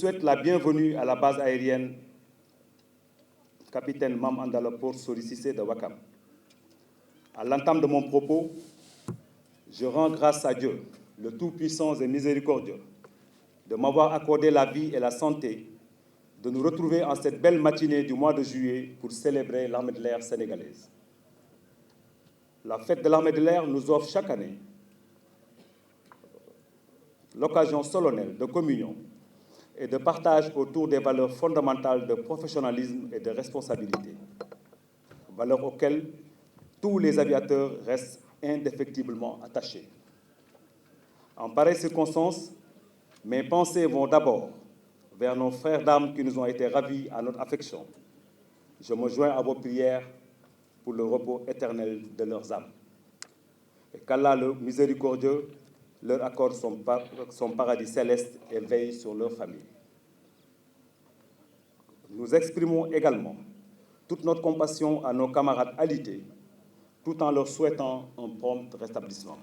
souhaite la bienvenue à la base aérienne capitaine Mam Andala Port Sori Cissé de Ouakam. À l'entame de mon propos, je rends grâce à Dieu, le Tout-Puissant et Miséricordieux, de m'avoir accordé la vie et la santé, de nous retrouver en cette belle matinée du mois de juillet pour célébrer l'armée de l'air sénégalaise. La fête de l'armée de l'air nous offre chaque année l'occasion solennelle de communion et de partage autour des valeurs fondamentales de professionnalisme et de responsabilité, valeurs auxquelles tous les aviateurs restent indéfectiblement attachés. En pareille circonstance, mes pensées vont d'abord vers nos frères d'armes qui nous ont été ravis à notre affection. Je me joins à vos prières pour le repos éternel de leurs âmes. Et qu'Allah le miséricordieux leur accorde son paradis céleste et veille sur leur famille. Nous exprimons également toute notre compassion à nos camarades alités, tout en leur souhaitant un prompt rétablissement.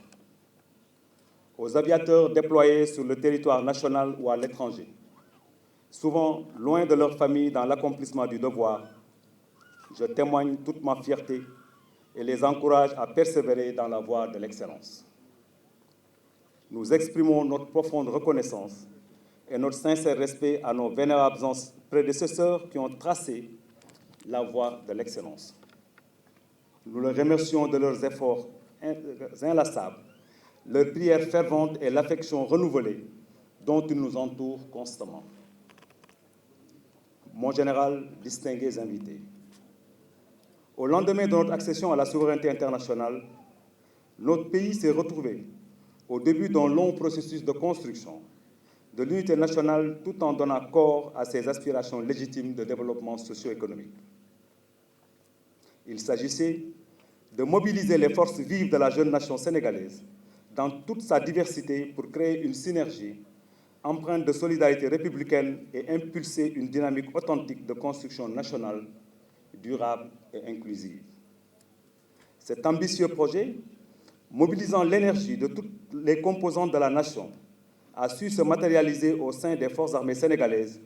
Aux aviateurs déployés sur le territoire national ou à l'étranger, souvent loin de leur famille dans l'accomplissement du devoir, je témoigne toute ma fierté et les encourage à persévérer dans la voie de l'excellence. Nous exprimons notre profonde reconnaissance et notre sincère respect à nos vénérables prédécesseurs qui ont tracé la voie de l'excellence. Nous les remercions de leurs efforts inlassables, leurs prières ferventes et l'affection renouvelée dont ils nous entourent constamment. Mon général, distingués invités, au lendemain de notre accession à la souveraineté internationale, notre pays s'est retrouvé au début d'un long processus de construction de l'unité nationale tout en donnant corps à ses aspirations légitimes de développement socio-économique. Il s'agissait de mobiliser les forces vives de la jeune nation sénégalaise dans toute sa diversité pour créer une synergie empreinte de solidarité républicaine et impulser une dynamique authentique de construction nationale, durable et inclusive. Cet ambitieux projet, mobilisant l'énergie de toutes les composantes de la nation, a su se matérialiser au sein des forces armées sénégalaises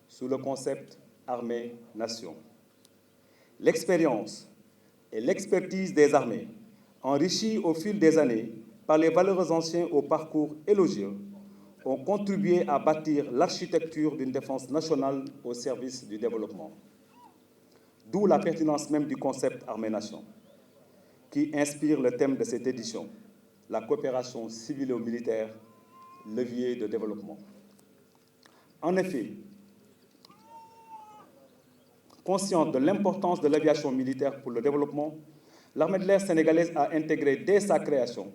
sous le concept armée-nation. L'expérience et l'expertise des armées, enrichies au fil des années par les valeureux anciens au parcours élogieux, ont contribué à bâtir l'architecture d'une défense nationale au service du développement. D'où la pertinence même du concept armée-nation, qui inspire le thème de cette édition, la coopération civilo-militaire, levier de développement. En effet, consciente de l'importance de l'aviation militaire pour le développement, l'armée de l'air sénégalaise a intégré dès sa création,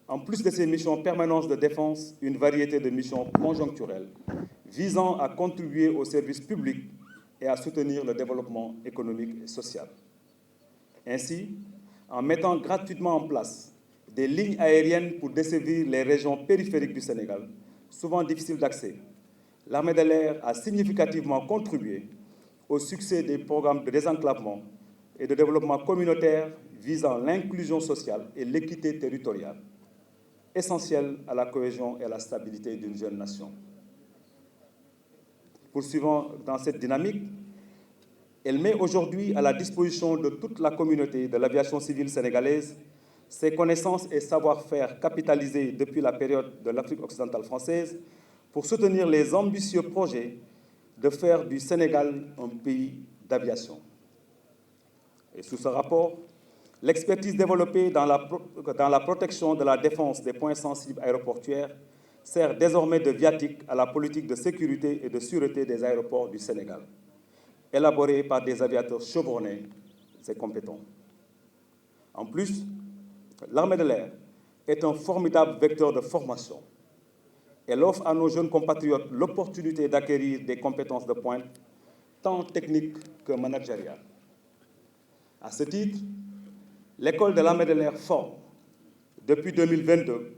en plus de ses missions permanentes de défense, une variété de missions conjoncturelles visant à contribuer au service public et à soutenir le développement économique et social. Ainsi, en mettant gratuitement en place des lignes aériennes pour desservir les régions périphériques du Sénégal, souvent difficiles d'accès, l'armée de l'air a significativement contribué au succès des programmes de désenclavement et de développement communautaire visant l'inclusion sociale et l'équité territoriale, essentielle à la cohésion et à la stabilité d'une jeune nation. Poursuivant dans cette dynamique, elle met aujourd'hui à la disposition de toute la communauté de l'aviation civile sénégalaise ses connaissances et savoir-faire capitalisés depuis la période de l'Afrique occidentale française pour soutenir les ambitieux projets de faire du Sénégal un pays d'aviation. Et sous ce rapport, l'expertise développée dans la protection de la défense des points sensibles aéroportuaires sert désormais de viatique à la politique de sécurité et de sûreté des aéroports du Sénégal, élaborée par des aviateurs chevronnés et compétents. En plus, l'armée de l'air est un formidable vecteur de formation. Elle offre à nos jeunes compatriotes l'opportunité d'acquérir des compétences de pointe, tant techniques que managériales. À ce titre, l'école de l'armée de l'air forme, depuis 2022,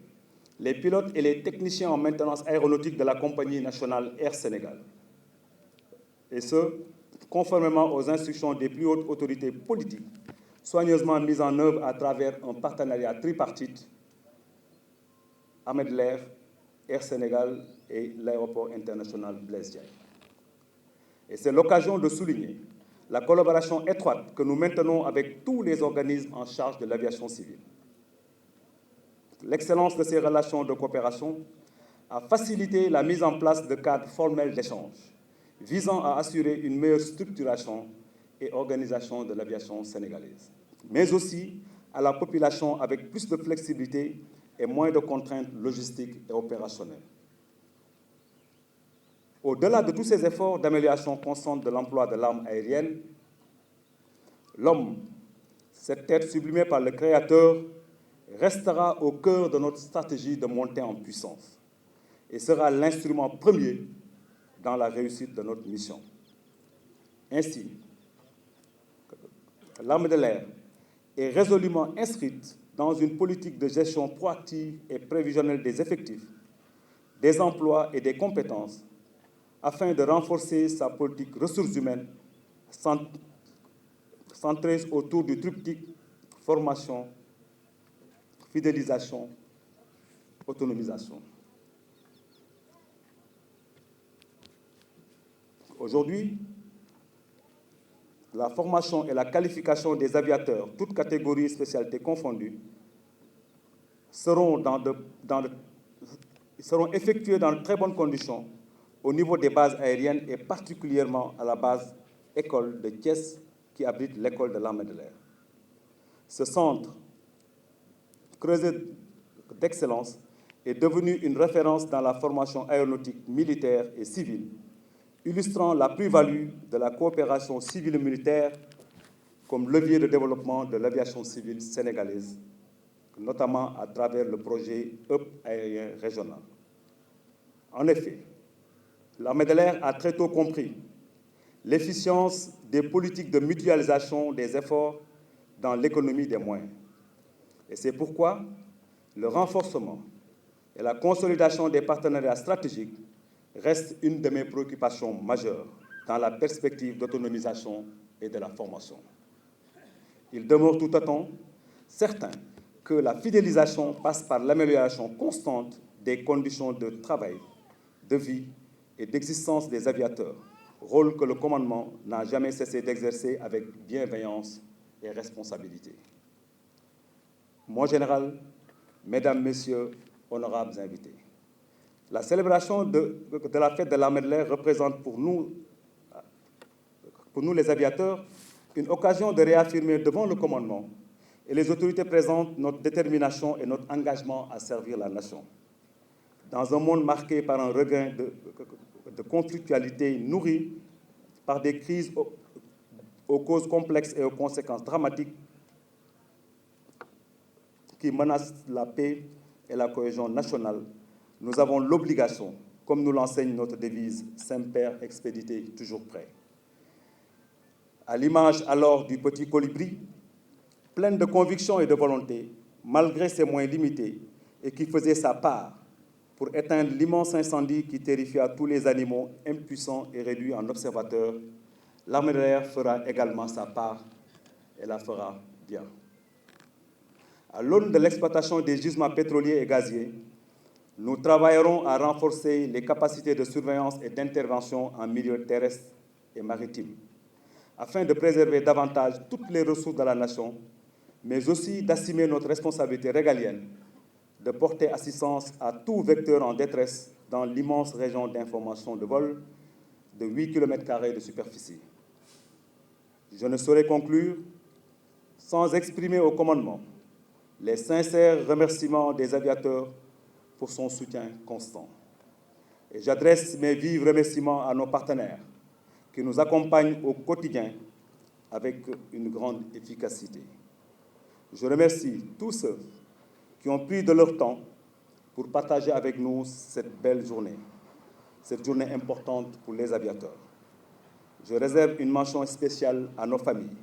les pilotes et les techniciens en maintenance aéronautique de la compagnie nationale Air Sénégal. Et ce, conformément aux instructions des plus hautes autorités politiques, soigneusement mises en œuvre à travers un partenariat tripartite, armée de l'air, Air Sénégal et l'aéroport international Blaise Diagne. Et c'est l'occasion de souligner la collaboration étroite que nous maintenons avec tous les organismes en charge de l'aviation civile. L'excellence de ces relations de coopération a facilité la mise en place de cadres formels d'échange visant à assurer une meilleure structuration et organisation de l'aviation sénégalaise, mais aussi à la population avec plus de flexibilité et moins de contraintes logistiques et opérationnelles. Au-delà de tous ces efforts d'amélioration constante de l'emploi de l'arme aérienne, l'homme, cette tête sublimée par le Créateur, restera au cœur de notre stratégie de montée en puissance et sera l'instrument premier dans la réussite de notre mission. Ainsi, l'armée de l'air est résolument inscrite dans une politique de gestion proactive et prévisionnelle des effectifs, des emplois et des compétences afin de renforcer sa politique ressources humaines centrée autour du triptyque formation, fidélisation, autonomisation. Aujourd'hui, la formation et la qualification des aviateurs, toutes catégories et spécialités confondues, seront effectuées dans de très bonnes conditions au niveau des bases aériennes et particulièrement à la base école de Thiès qui abrite l'école de l'armée de l'air. Ce centre, creusé d'excellence, est devenu une référence dans la formation aéronautique militaire et civile, illustrant la plus-value de la coopération civile et militaire comme levier de développement de l'aviation civile sénégalaise, notamment à travers le projet Hub aérien régional. En effet, l'armée de l'air a très tôt compris l'efficience des politiques de mutualisation des efforts dans l'économie des moyens. Et c'est pourquoi le renforcement et la consolidation des partenariats stratégiques reste une de mes préoccupations majeures dans la perspective d'autonomisation et de la formation. Il demeure tout autant certain que la fidélisation passe par l'amélioration constante des conditions de travail, de vie et d'existence des aviateurs, rôle que le commandement n'a jamais cessé d'exercer avec bienveillance et responsabilité. Mon général, mesdames, messieurs, honorables invités, la célébration de la fête de l'armée de l'air représente pour nous les aviateurs une occasion de réaffirmer devant le commandement et les autorités présentes notre détermination et notre engagement à servir la nation. Dans un monde marqué par un regain de conflictualité nourrie par des crises aux causes complexes et aux conséquences dramatiques qui menacent la paix et la cohésion nationale, nous avons l'obligation, comme nous l'enseigne notre devise « Semper Expedite, toujours prêt ». À l'image alors du petit colibri, pleine de conviction et de volonté, malgré ses moyens limités, et qui faisait sa part pour éteindre l'immense incendie qui terrifia tous les animaux impuissants et réduits en observateurs, l'armée de l'air fera également sa part et la fera bien. À l'aune de l'exploitation des gisements pétroliers et gaziers, nous travaillerons à renforcer les capacités de surveillance et d'intervention en milieu terrestre et maritime, afin de préserver davantage toutes les ressources de la nation, mais aussi d'assumer notre responsabilité régalienne de porter assistance à tout vecteur en détresse dans l'immense région d'information de vol de 8 km² de superficie. Je ne saurais conclure sans exprimer au commandement les sincères remerciements des aviateurs pour son soutien constant. Et j'adresse mes vifs remerciements à nos partenaires qui nous accompagnent au quotidien avec une grande efficacité. Je remercie tous ceux qui ont pris de leur temps pour partager avec nous cette belle journée, cette journée importante pour les aviateurs. Je réserve une mention spéciale à nos familles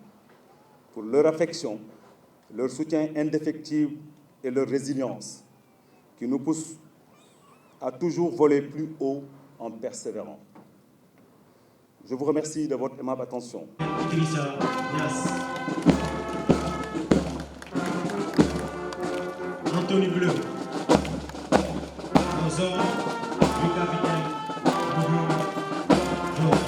pour leur affection, leur soutien indéfectible et leur résilience qui nous poussent à toujours voler plus haut en persévérant. Je vous remercie de votre aimable attention. Anthony Bleu, aux ordres du capitaine Mourou Diop.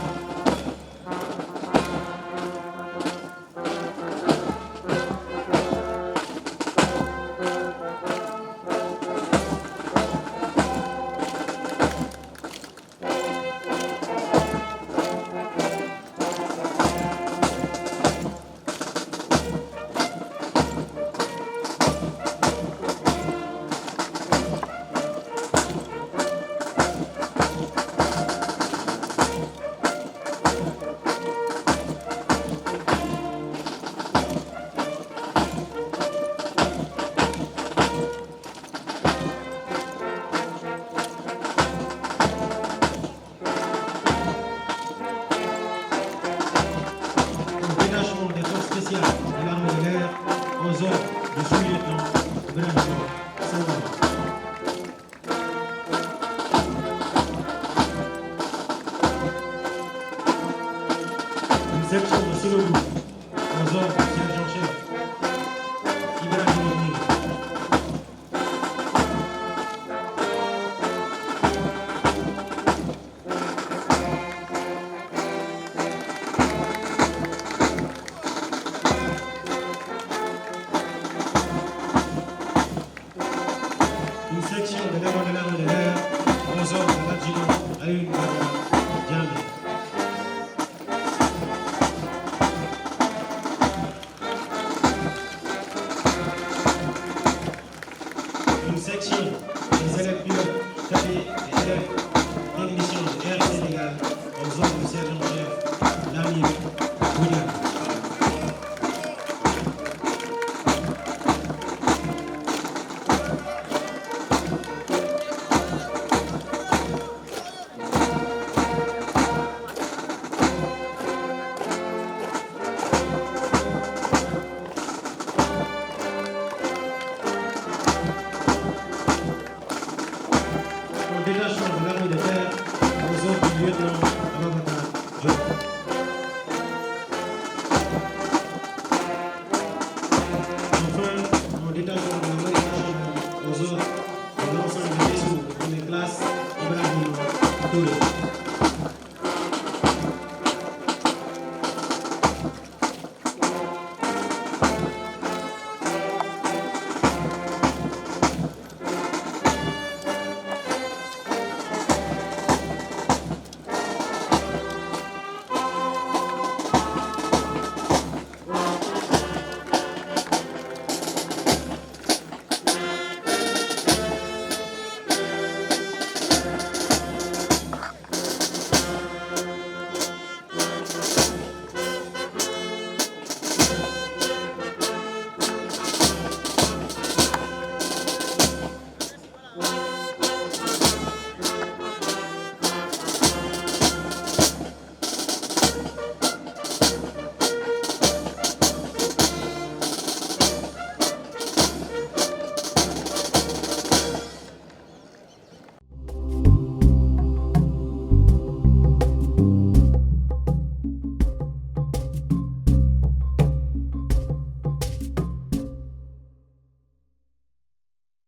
De l'armée de l'air aux ordres du sous-lieutenant Ibrahim Sangalo. Une section de Silolou aux ordres du sergent-chef Ibrahim Sangalo. Une section de l'armée de l'air aux ordres de l'adjudant Ayoub Diamé. Une section des élèves pilotes, cadets et élèves en émission de Air Sénégal aux ordres du sergent-chef Lamine William. Détachement de l'armée de terre aux ordres du lieutenant Ababacar Diop. Enfin, mon détachement de l'armée nationale aux ordres de l'ensemble des vaisseaux de première classe Ibrahim Touré.